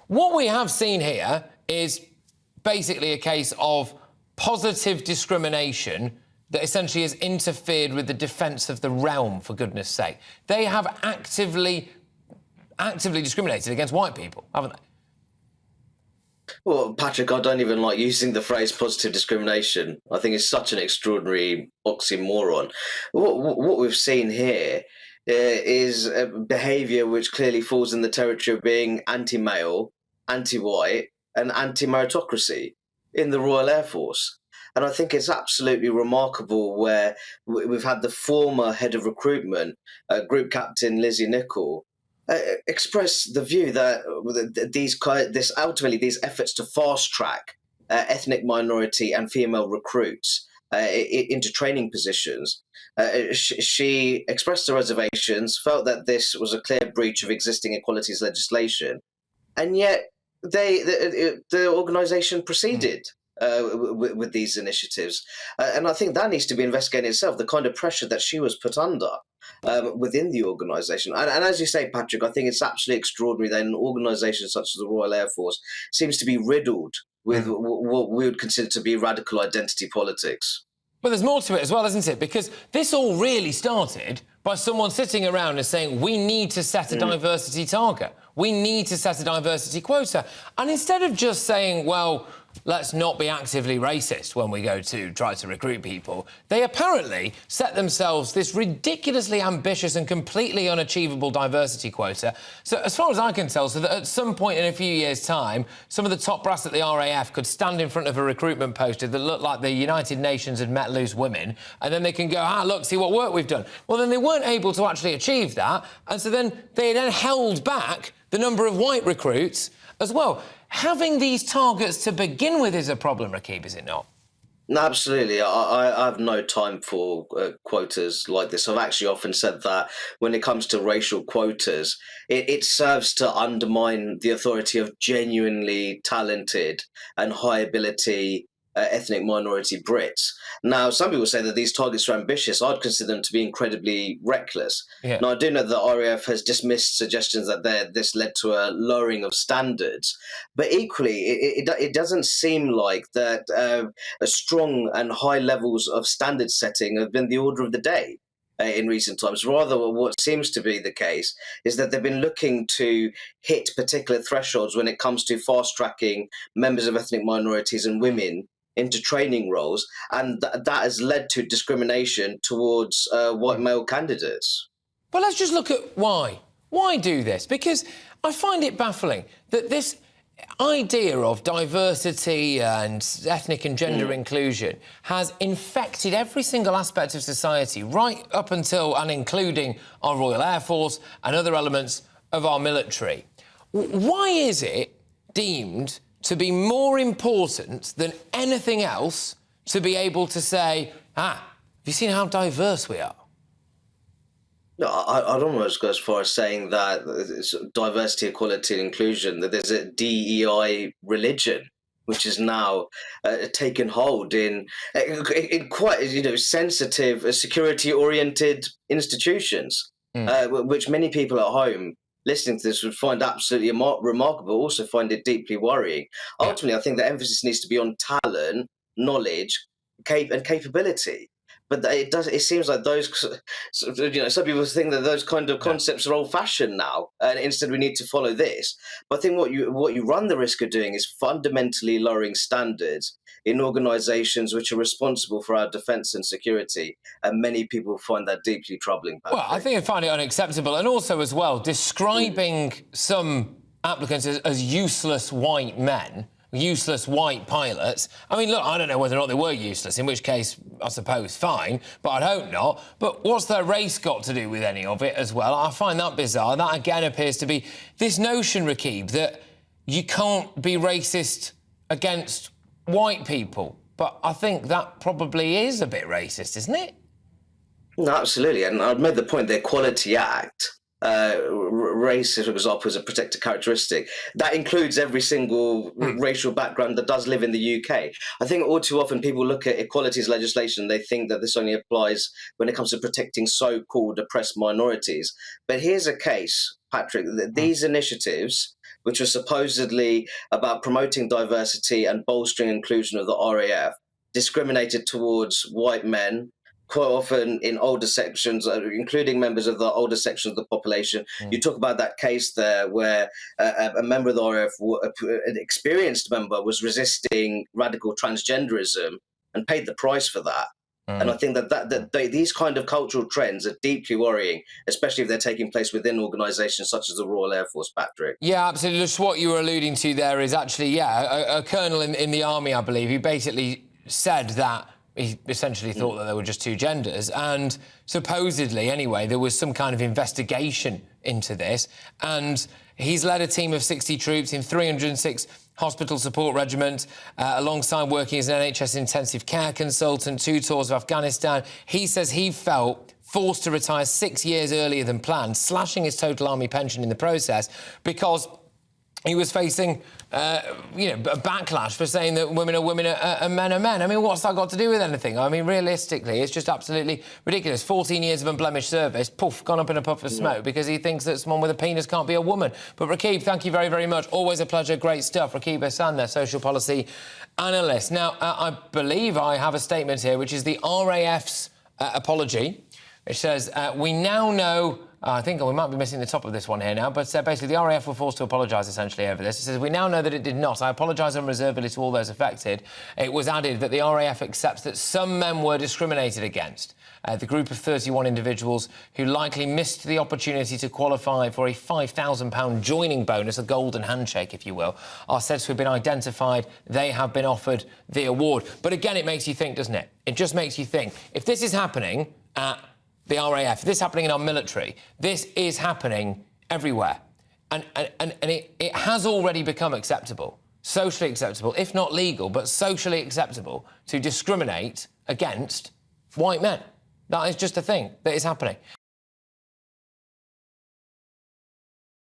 What we have seen here is basically a case of positive discrimination that essentially has interfered with the defence of the realm, for goodness sake. They have actively discriminated against white people, haven't they? Well, Patrick, I don't even like using the phrase positive discrimination. I think it's such an extraordinary oxymoron. What we've seen here is behaviour which clearly falls in the territory of being anti-male, anti-white, and anti-meritocracy in the Royal Air Force. And I think it's absolutely remarkable where we've had the former head of recruitment, Group Captain Lizzie Nichol, express the view that these efforts to fast track ethnic minority and female recruits into training positions, she expressed her reservations, felt that this was a clear breach of existing equalities legislation, and yet the organisation proceeded with these initiatives. And I think that needs to be investigated itself, the kind of pressure that she was put under within the organisation. And as you say, Patrick, I think it's absolutely extraordinary that an organisation such as the Royal Air Force seems to be riddled with what we would consider to be radical identity politics. But there's more to it as well, isn't it? Because this all really started by someone sitting around and saying, we need to set a diversity target. We need to set a diversity quota. And instead of just saying, well, let's not be actively racist when we go to try to recruit people, they apparently set themselves this ridiculously ambitious and completely unachievable diversity quota. So as far as I can tell, so that at some point in a few years' time, some of the top brass at the RAF could stand in front of a recruitment poster that looked like the United Nations had met loose women, and then they can go, look, see what work we've done. Well, then they weren't able to actually achieve that, and so then they held back the number of white recruits as well. Having these targets to begin with is a problem, Rakib, is it not? No, absolutely. I have no time for quotas like this. I've actually often said that when it comes to racial quotas, it serves to undermine the authority of genuinely talented and high ability ethnic minority Brits. Now, some people say that these targets are ambitious. I'd consider them to be incredibly reckless. Yeah. Now, I do know that the RAF has dismissed suggestions that this led to a lowering of standards, but equally, it doesn't seem like that a strong and high levels of standard setting have been the order of the day in recent times. Rather, what seems to be the case is that they've been looking to hit particular thresholds when it comes to fast-tracking members of ethnic minorities and women into training roles, and that has led to discrimination towards white male candidates. But let's just look at why. Why do this? Because I find it baffling that this idea of diversity and ethnic and gender inclusion has infected every single aspect of society, right up until and including our Royal Air Force and other elements of our military. Why is it deemed to be more important than anything else to be able to say, have you seen how diverse we are? No, I'd almost go as far as saying that it's diversity, equality and inclusion, that there's a DEI religion which is now taken hold in quite sensitive, security-oriented institutions, which many people at home listening to this would find absolutely remarkable, also find it deeply worrying. Ultimately, I think the emphasis needs to be on talent, knowledge, and capability. But it seems like those, some people think that those kind of concepts are old-fashioned now, and instead we need to follow this. But I think what you run the risk of doing is fundamentally lowering standards in organisations which are responsible for our defence and security, and many people find that deeply troubling. Patrick. Well, I think I find it unacceptable, and also as well, describing some applicants as useless white men, useless white pilots. I mean, look, I don't know whether or not they were useless, in which case, I suppose, fine, but I'd hope not. But what's their race got to do with any of it as well? I find that bizarre. That, again, appears to be this notion, Rakib, that you can't be racist against white people. But I think that probably is a bit racist, isn't it? No, absolutely. And I've made the point, the Equality Act, race, for example, is a protected characteristic. That includes every single racial background that does live in the UK. I think all too often people look at equalities legislation, they think that this only applies when it comes to protecting so-called oppressed minorities. But here's a case, Patrick, that these initiatives which was supposedly about promoting diversity and bolstering inclusion of the RAF, discriminated towards white men, quite often in older sections, including members of the older sections of the population. You talk about that case there where a member of the RAF, an experienced member, was resisting radical transgenderism and paid the price for that. And I think these kind of cultural trends are deeply worrying, especially if they're taking place within organisations such as the Royal Air Force, Patrick. Yeah, absolutely. Just what you were alluding to there is actually, a colonel in the army, I believe, who basically said that he essentially thought that there were just two genders. And supposedly, anyway, there was some kind of investigation into this. And he's led a team of 60 troops in 306 hospital support regiment, alongside working as an NHS intensive care consultant, 2 tours of Afghanistan. He says he felt forced to retire 6 years earlier than planned, slashing his total army pension in the process because he was facing, a backlash for saying that women are women and men are men. I mean, what's that got to do with anything? I mean, realistically, it's just absolutely ridiculous. 14 years of unblemished service, poof, gone up in a puff of smoke because he thinks that someone with a penis can't be a woman. But Rakib, thank you very, very much. Always a pleasure. Great stuff. Rakib Ehsan, their social policy analyst. Now, I believe I have a statement here, which is the RAF's apology. It says, we now know... I think we might be missing the top of this one here now, but basically the RAF were forced to apologise essentially over this. It says, we now know that it did not. I apologise unreservedly to all those affected. It was added that the RAF accepts that some men were discriminated against. The group of 31 individuals who likely missed the opportunity to qualify for a £5,000 joining bonus, a golden handshake, if you will, are said to have been identified. They have been offered the award. But again, it makes you think, doesn't it? It just makes you think. If this is happening at the RAF, this is happening in our military, this is happening everywhere. And it has already become acceptable, socially acceptable, if not legal, but socially acceptable to discriminate against white men. That is just a thing that is happening.